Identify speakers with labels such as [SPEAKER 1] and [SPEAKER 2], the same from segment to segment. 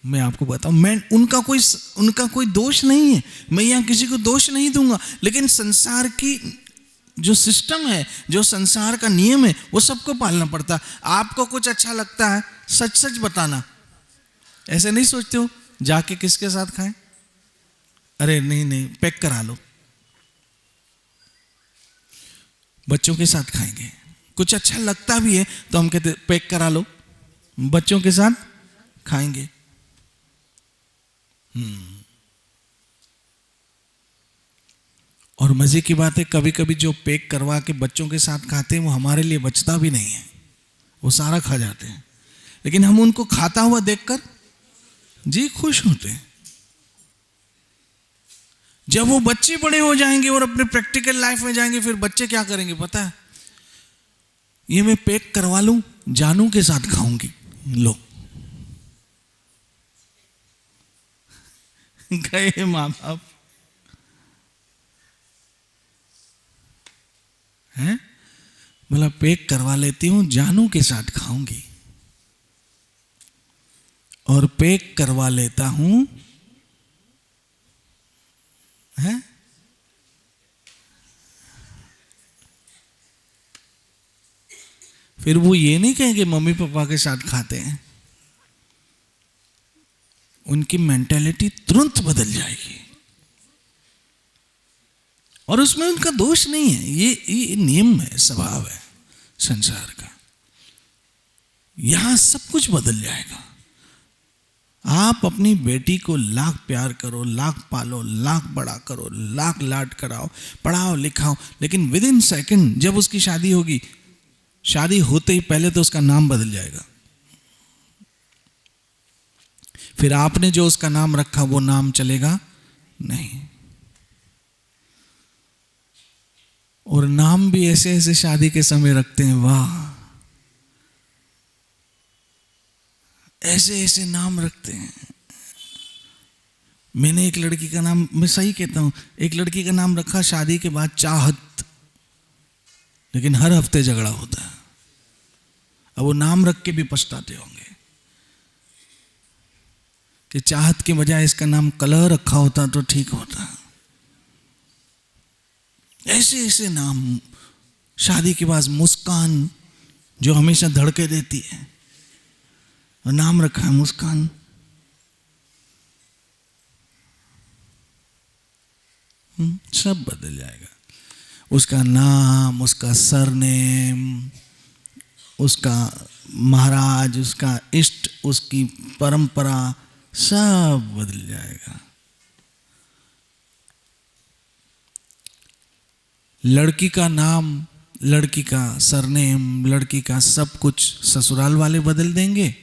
[SPEAKER 1] मैं आपको बताऊं, मैं उनका कोई दोष नहीं है, मैं यहाँ किसी को दोष नहीं दूंगा, लेकिन संसार की जो सिस्टम है, जो संसार का नियम है, वो सबको पालना पड़ता है। आपको कुछ अच्छा लगता है, सच सच बताना। ऐसे नहीं सोचते हो जाके किसके साथ खाएं, अरे नहीं नहीं पैक करा लो, बच्चों के साथ खाएंगे। कुछ अच्छा लगता भी है तो हम कहते पैक करा लो, बच्चों के साथ खाएंगे। और मजे की बात है, कभी कभी जो पैक करवा के बच्चों के साथ खाते हैं वो हमारे लिए बचता भी नहीं है, वो सारा खा जाते हैं, लेकिन हम उनको खाता हुआ देखकर जी खुश होते हैं। जब वो बच्चे बड़े हो जाएंगे और अपने प्रैक्टिकल लाइफ में जाएंगे, फिर बच्चे क्या करेंगे पता है, ये मैं पैक करवा लूं, जानू के साथ खाऊंगी। लो गए माँ बाप हैं, मतलब पैक करवा लेती हूं, जानू के साथ खाऊंगी, और पैक करवा लेता हूं है फिर वो ये नहीं कहेंगे मम्मी पापा के साथ खाते हैं, उनकी मेंटालिटी तुरंत बदल जाएगी। और उसमें उनका दोष नहीं है, ये नियम है, स्वभाव है संसार का। यहां सब कुछ बदल जाएगा। आप अपनी बेटी को लाख प्यार करो, लाख पालो, लाख बड़ा करो, लाख लाड कराओ, पढ़ाओ लिखाओ, लेकिन विद इन सेकेंड जब उसकी शादी होगी, शादी होते ही पहले तो उसका नाम बदल जाएगा। फिर आपने जो उसका नाम रखा वो नाम चलेगा नहीं। और नाम भी ऐसे ऐसे शादी के समय रखते हैं, वाह, ऐसे ऐसे नाम रखते हैं। मैंने एक लड़की का नाम, मैं सही कहता हूं, एक लड़की का नाम रखा शादी के बाद चाहत, लेकिन हर हफ्ते झगड़ा होता है। अब वो नाम रख के भी पछताते होंगे कि चाहत के बजाय इसका नाम कलह रखा होता तो ठीक होता। ऐसे ऐसे नाम। शादी के बाद मुस्कान, जो हमेशा धड़के देती है, और नाम रखा है मुस्कान। सब बदल जाएगा, उसका नाम, उसका सरनेम, उसका महाराज, उसका इष्ट, उसकी परंपरा, सब बदल जाएगा। लड़की का नाम, लड़की का सरनेम, लड़की का सब कुछ ससुराल वाले बदल देंगे,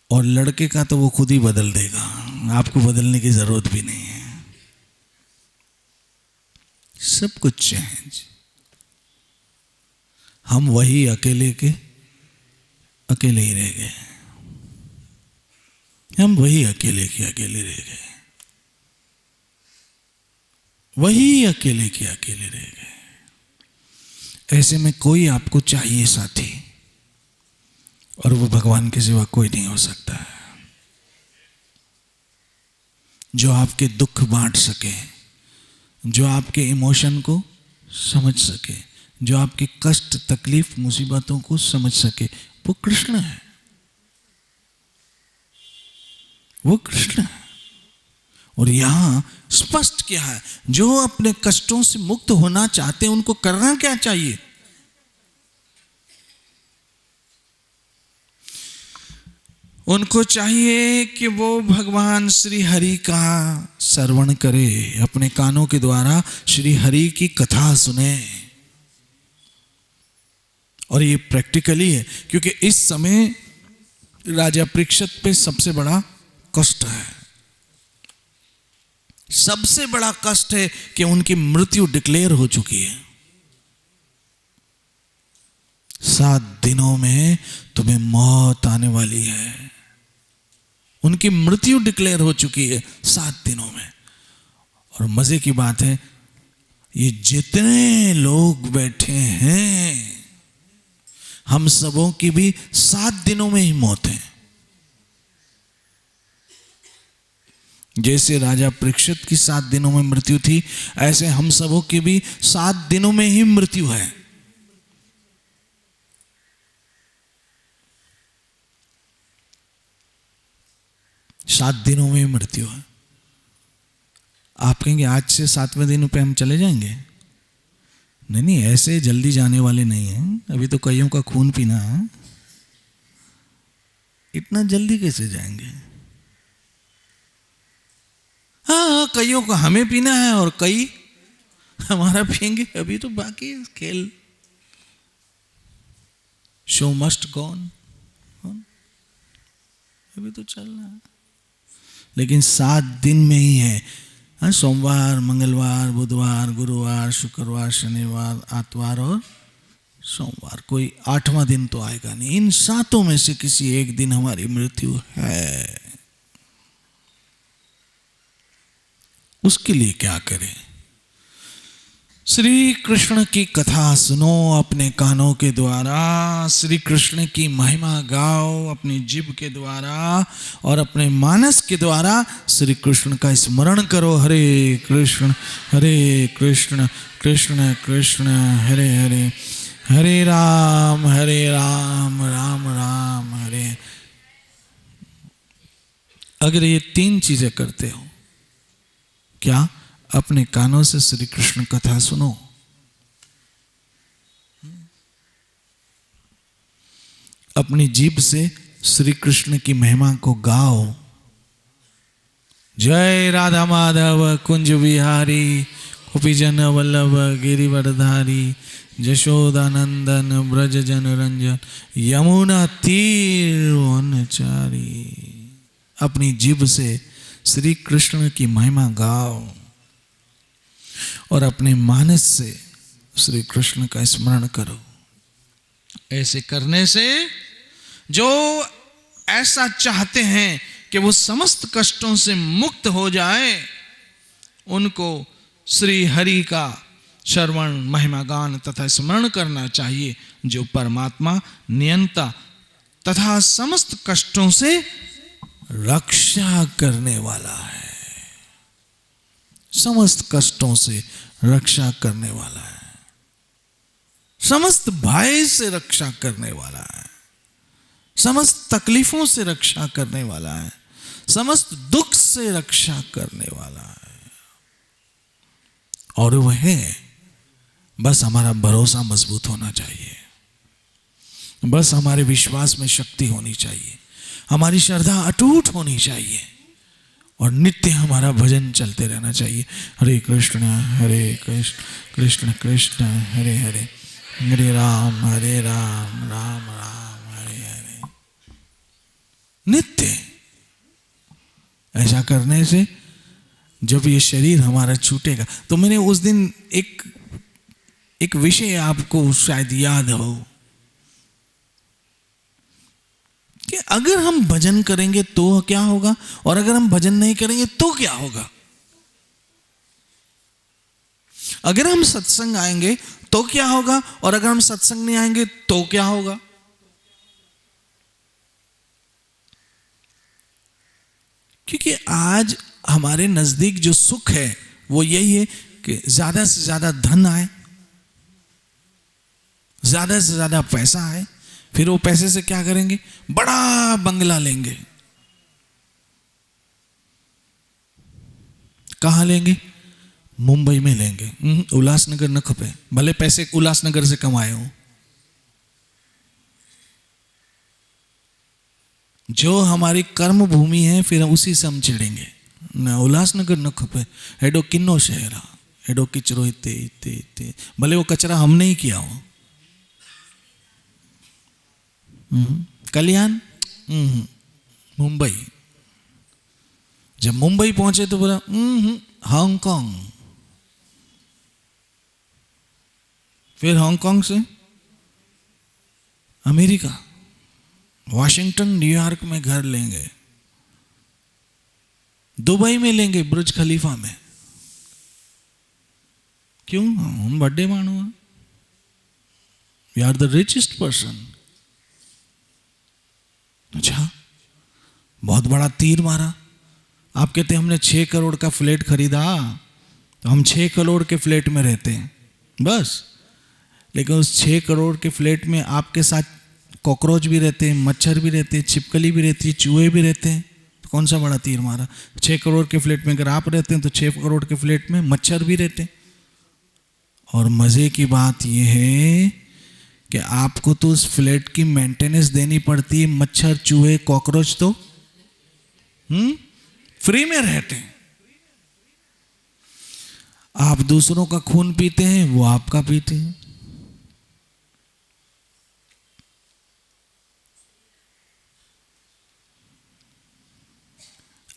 [SPEAKER 1] और लड़के का तो वो खुद ही बदल देगा, आपको बदलने की जरूरत भी नहीं है। सब कुछ चेंज। हम वही अकेले के अकेले ही रह गए, हम वही अकेले के अकेले रह गए, वही अकेले के अकेले रह गए। ऐसे में कोई आपको चाहिए साथी, और वो भगवान के सिवा कोई नहीं हो सकता है, जो आपके दुख बांट सके, जो आपके इमोशन को समझ सके, जो आपके कष्ट, तकलीफ, मुसीबतों को समझ सके, वो कृष्ण है, वो कृष्ण है। और यहां स्पष्ट क्या है, जो अपने कष्टों से मुक्त होना चाहते हैं उनको करना क्या चाहिए? उनको चाहिए कि वो भगवान श्री हरि का श्रवण करे, अपने कानों के द्वारा श्री हरि की कथा सुने। और ये प्रैक्टिकली है, क्योंकि इस समय राजा परीक्षित पे सबसे बड़ा कष्ट है, सबसे बड़ा कष्ट है कि उनकी मृत्यु डिक्लेयर हो चुकी है। 7 दिनों में तुम्हें मौत आने वाली है। उनकी मृत्यु डिक्लेयर हो चुकी है 7 दिनों में। और मजे की बात है, ये जितने लोग बैठे हैं हम सबों की भी 7 दिनों में ही मौत है। जैसे राजा परीक्षित की 7 दिनों में मृत्यु थी, ऐसे हम सबों की भी 7 दिनों में ही मृत्यु है। सात दिनों में मृत्यु है। आप कहेंगे आज से 7वें दिन पे हम चले जाएंगे? नहीं नहीं, ऐसे जल्दी जाने वाले नहीं हैं। अभी तो कईयों का खून पीना है, इतना जल्दी कैसे जाएंगे? हाँ, कईयों को हमें पीना है और कई हमारा पिएंगे। अभी तो बाकी है खेल। शो मस्ट गो ऑन, अभी तो चल रहा है। लेकिन 7 दिन में ही है। सोमवार, मंगलवार, बुधवार, गुरुवार, शुक्रवार, शनिवार, आतवार और सोमवार। कोई 8वां दिन तो आएगा नहीं। इन 7 में से किसी एक दिन हमारी मृत्यु है। उसके लिए क्या करें? श्री कृष्ण की कथा सुनो अपने कानों के द्वारा, श्री कृष्ण की महिमा गाओ अपनी जीभ के द्वारा, और अपने मानस के द्वारा श्री कृष्ण का स्मरण करो। हरे कृष्ण कृष्ण कृष्ण हरे हरे, हरे राम राम राम हरे। अगर ये 3 चीजें करते हो, क्या? अपने कानों से श्री कृष्ण कथा सुनो, अपनी जीभ से श्री कृष्ण की महिमा को गाओ। जय राधा माधव कुंज बिहारी, गोपीजन वल्लभ गिरिवरधारी, जशोदानंदन ब्रज जन रंजन, यमुना तीर वनचारी। अपनी जीभ से श्री कृष्ण की महिमा गाओ और अपने मानस से श्री कृष्ण का स्मरण करो। ऐसे करने से जो ऐसा चाहते हैं कि वो समस्त कष्टों से मुक्त हो जाए, उनको श्री हरि का श्रवण, महिमा गान तथा स्मरण करना चाहिए, जो परमात्मा नियंता तथा समस्त कष्टों से रक्षा करने वाला है। समस्त कष्टों से रक्षा करने वाला है, समस्त भय से रक्षा करने वाला है, समस्त तकलीफों से रक्षा करने वाला है, समस्त दुख से रक्षा करने वाला है। और वह है, बस हमारा भरोसा मजबूत होना चाहिए, बस हमारे विश्वास में शक्ति होनी चाहिए, हमारी श्रद्धा अटूट होनी चाहिए, और नित्य हमारा भजन चलते रहना चाहिए। हरे कृष्ण कृष्ण कृष्ण हरे हरे, हरे राम राम राम हरे हरे। नित्य ऐसा करने से जब ये शरीर हमारा छूटेगा, तो मैंने उस दिन एक विषय आपको शायद याद हो कि अगर हम भजन करेंगे तो क्या होगा, और अगर हम भजन नहीं करेंगे तो क्या होगा। अगर हम सत्संग आएंगे तो क्या होगा, और अगर हम सत्संग नहीं आएंगे तो क्या होगा। क्योंकि आज हमारे नजदीक जो सुख है वो यही है कि ज्यादा से ज्यादा धन आए, ज्यादा से ज्यादा पैसा आए, फिर वो पैसे से क्या करेंगे? बड़ा बंगला लेंगे। कहां लेंगे? मुंबई में लेंगे। उल्लासनगर न खपे, भले पैसे उल्लासनगर से कमाए हो। जो हमारी कर्म भूमि है फिर उसी से हम चिड़ेंगे। न उल्लासनगर न खपे, हेडो किन्नो शहर, हेडो किचरो इते इते इते, भले वो कचरा हमने ही किया हो। कल्याण, मुंबई। जब मुंबई पहुंचे तो बोला हांगकांग, फिर हांगकांग से अमेरिका, वॉशिंगटन, न्यूयॉर्क में घर लेंगे, दुबई में लेंगे, बुर्ज खलीफा में। क्यों? हम बड़े मानो, we are the richest person. अच्छा, बहुत बड़ा तीर मारा। आप कहते हैं हमने 6 करोड़ का फ्लैट खरीदा, तो हम 6 करोड़ के फ्लैट में रहते हैं बस। लेकिन उस 6 करोड़ के फ्लैट में आपके साथ कॉकरोच भी रहते हैं, मच्छर भी रहते हैं, छिपकली भी रहती है, चूहे भी रहते हैं, तो कौन सा बड़ा तीर मारा? 6 करोड़ के फ्लैट में अगर आप रहते हैं तो 6 करोड़ के फ्लैट में मच्छर भी रहते हैं। और मज़े की बात यह है कि आपको तो उस फ्लैट की मेंटेनेंस देनी पड़ती है, मच्छर चूहे कॉकरोच तो फ्री में रहते हैं। आप दूसरों का खून पीते हैं, वो आपका पीते हैं।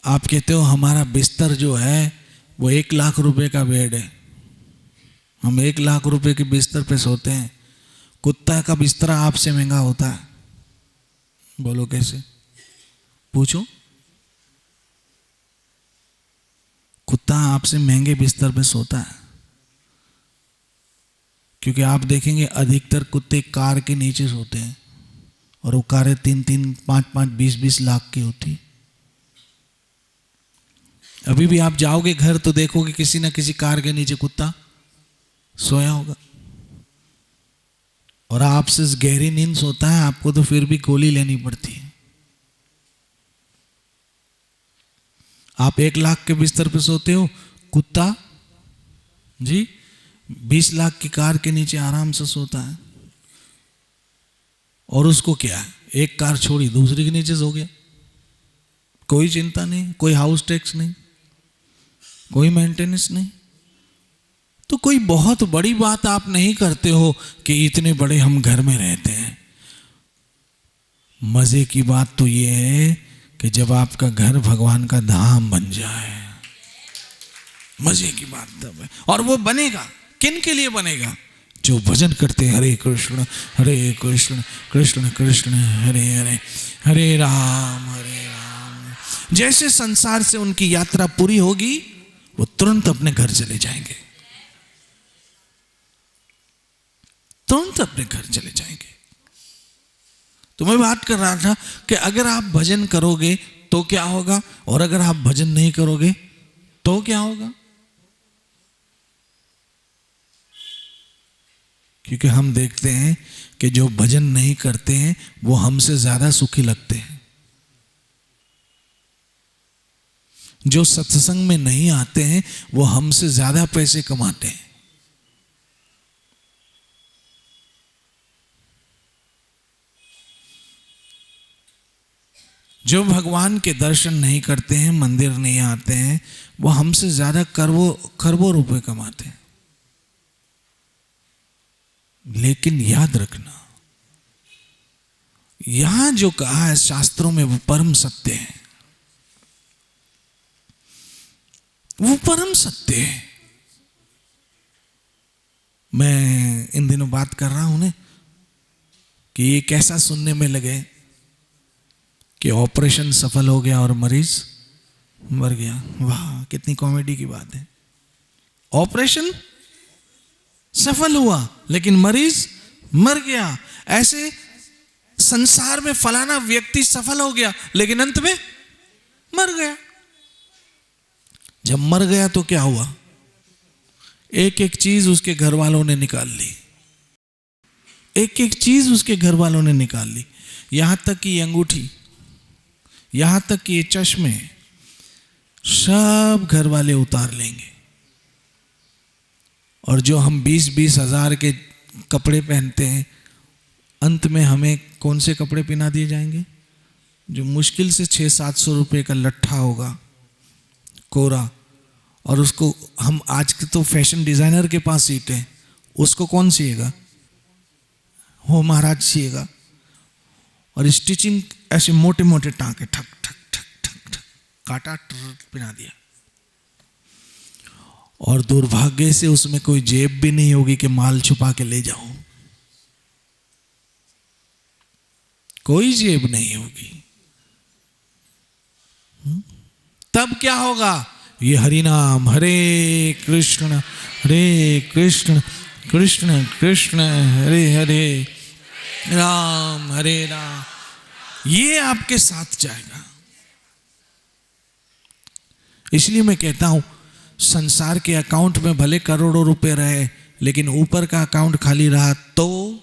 [SPEAKER 1] आप कहते हो हमारा बिस्तर जो है वो 1 लाख रुपए का बेड है, हम 1 लाख रुपए के बिस्तर पे सोते हैं। कुत्ता का बिस्तरा आपसे महंगा होता है, बोलो कैसे? पूछो। कुत्ता आपसे महंगे बिस्तर पे सोता है, क्योंकि आप देखेंगे अधिकतर कुत्ते कार के नीचे सोते हैं, और वो कारें 3-3, 5-5, 20-20 लाख की होती है। अभी भी आप जाओगे घर तो देखोगे किसी ना किसी कार के नीचे कुत्ता सोया होगा। और आपसे गहरी नींद सोता है, आपको तो फिर भी गोली लेनी पड़ती है। आप 1 लाख के बिस्तर पे सोते हो, कुत्ता जी 20 लाख की कार के नीचे आराम से सोता है। और उसको क्या है, एक कार छोड़ी दूसरी के नीचे सो गया, कोई चिंता नहीं, कोई हाउस टैक्स नहीं, कोई मेंटेनेंस नहीं। तो कोई बहुत बड़ी बात आप नहीं करते हो कि इतने बड़े हम घर में रहते हैं। मजे की बात तो ये है कि जब आपका घर भगवान का धाम बन जाए, मजे की बात तब है। और वो बनेगा किन के लिए बनेगा? जो भजन करते हैं, हरे कृष्ण कृष्ण कृष्ण हरे हरे, हरे राम। जैसे संसार से उनकी यात्रा पूरी होगी, वो तुरंत अपने घर चले जाएंगे, तुरंत अपने घर चले जाएंगे। तो मैं बात कर रहा था कि अगर आप भजन करोगे तो क्या होगा, और अगर आप भजन नहीं करोगे तो क्या होगा? क्योंकि हम देखते हैं कि जो भजन नहीं करते हैं वो हमसे ज्यादा सुखी लगते हैं। जो सत्संग में नहीं आते हैं वो हमसे ज्यादा पैसे कमाते हैं। जो भगवान के दर्शन नहीं करते हैं, मंदिर नहीं आते हैं, वो हमसे ज्यादा खरबों रुपए कमाते हैं। लेकिन याद रखना, यहां जो कहा है शास्त्रों में वो परम सत्य है, वो परम सत्य है। मैं इन दिनों बात कर रहा हूं ना कि ये कैसा सुनने में लगे कि ऑपरेशन सफल हो गया और मरीज मर गया। वाह, कितनी कॉमेडी की बात है। ऑपरेशन सफल हुआ लेकिन मरीज मर गया। ऐसे संसार में फलाना व्यक्ति सफल हो गया लेकिन अंत में मर गया। जब मर गया तो क्या हुआ? एक एक चीज उसके घर वालों ने निकाल ली, एक एक चीज उसके घर वालों ने निकाल ली। यहां तक कि अंगूठी, यहां तक कि ये चश्मे, सब घर वाले उतार लेंगे। और जो हम 20-20 हजार के कपड़े पहनते हैं, अंत में हमें कौन से कपड़े पहना दिए जाएंगे? जो मुश्किल से 600-700 रुपए का लट्ठा होगा, कोरा, और उसको हम आज के तो फैशन डिजाइनर के पास सीते हैं, उसको कौन सिएगा? हो महाराज सिएगा। और स्टिचिंग ऐसे मोटे मोटे टांके, ठक ठक ठक ठक ठक, काटा पहना दिया। और दुर्भाग्य से उसमें कोई जेब भी नहीं होगी कि माल छुपा के ले जाऊं, कोई जेब नहीं होगी। तब क्या होगा? ये हरि नाम, हरे कृष्ण कृष्ण कृष्ण हरे हरे, राम हरे राम, ये आपके साथ जाएगा। इसलिए मैं कहता हूं संसार के अकाउंट में भले करोड़ों रुपए रहे, लेकिन ऊपर का अकाउंट खाली रहा तो,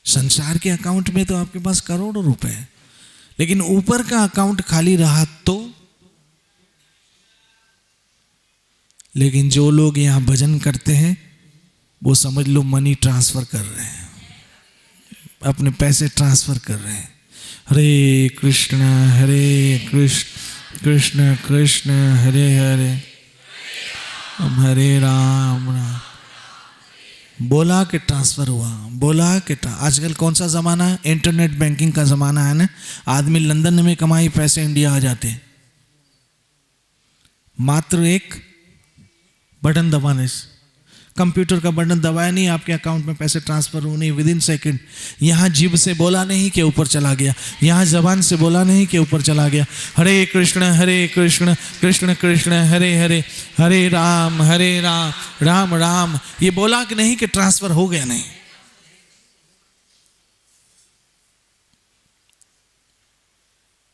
[SPEAKER 1] संसार के अकाउंट में तो आपके पास करोड़ों रुपए हैं, लेकिन ऊपर का अकाउंट खाली रहा तो। लेकिन जो लोग यहां भजन करते हैं वो समझ लो मनी ट्रांसफर कर रहे हैं, अपने पैसे ट्रांसफर कर रहे हैं। हरे कृष्ण कृष्ण कृष्ण हरे हरे, हरे राम राम। बोला के ट्रांसफर हुआ, बोला के आजकल कौन सा ज़माना है? इंटरनेट बैंकिंग का ज़माना है ना। आदमी लंदन में कमाई पैसे इंडिया आ जाते हैं, मात्र एक बटन दबाने से। कंप्यूटर का बटन दबाया नहीं, आपके अकाउंट में पैसे ट्रांसफर हो नहीं, विद इन सेकेंड। यहाँ जीभ से बोला नहीं कि ऊपर चला गया, यहाँ जबान से बोला नहीं कि ऊपर चला गया। हरे कृष्ण कृष्ण कृष्ण हरे हरे, हरे राम राम राम। ये बोला कि नहीं कि ट्रांसफर हो गया, नहीं।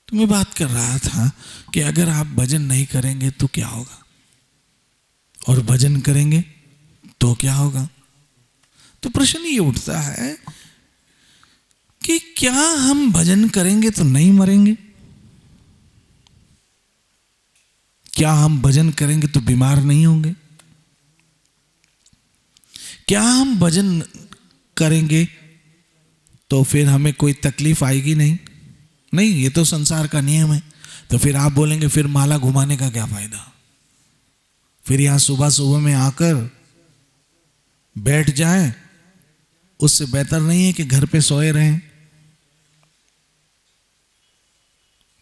[SPEAKER 1] तो मैं बात कर रहा था कि अगर आप भजन नहीं करेंगे तो क्या होगा, और भजन करेंगे तो क्या होगा। तो प्रश्न ये उठता है कि क्या हम भजन करेंगे तो नहीं मरेंगे? क्या हम भजन करेंगे तो बीमार नहीं होंगे? क्या हम भजन करेंगे तो फिर हमें कोई तकलीफ आएगी नहीं? नहीं, ये तो संसार का नियम है। तो फिर आप बोलेंगे फिर माला घुमाने का क्या फायदा, फिर यहां सुबह सुबह में आकर बैठ जाएं, उससे बेहतर नहीं है कि घर पे सोए रहें।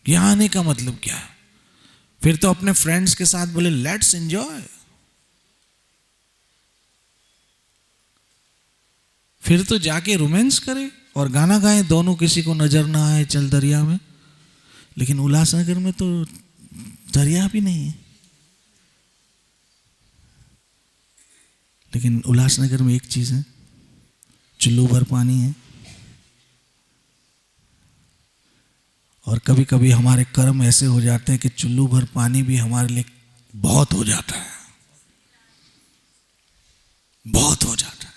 [SPEAKER 1] यहां आने का मतलब क्या है? फिर तो अपने फ्रेंड्स के साथ बोले लेट्स एंजॉय, फिर तो जाके रोमांस करें और गाना गाएं, दोनों किसी को नजर ना आए, चल दरिया में। लेकिन उल्लासनगर में तो दरिया भी नहीं है। लेकिन उल्लासनगर में एक चीज है, चुल्लू भर पानी है। और कभी कभी हमारे कर्म ऐसे हो जाते हैं कि चुल्लू भर पानी भी हमारे लिए बहुत हो जाता है, बहुत हो जाता है।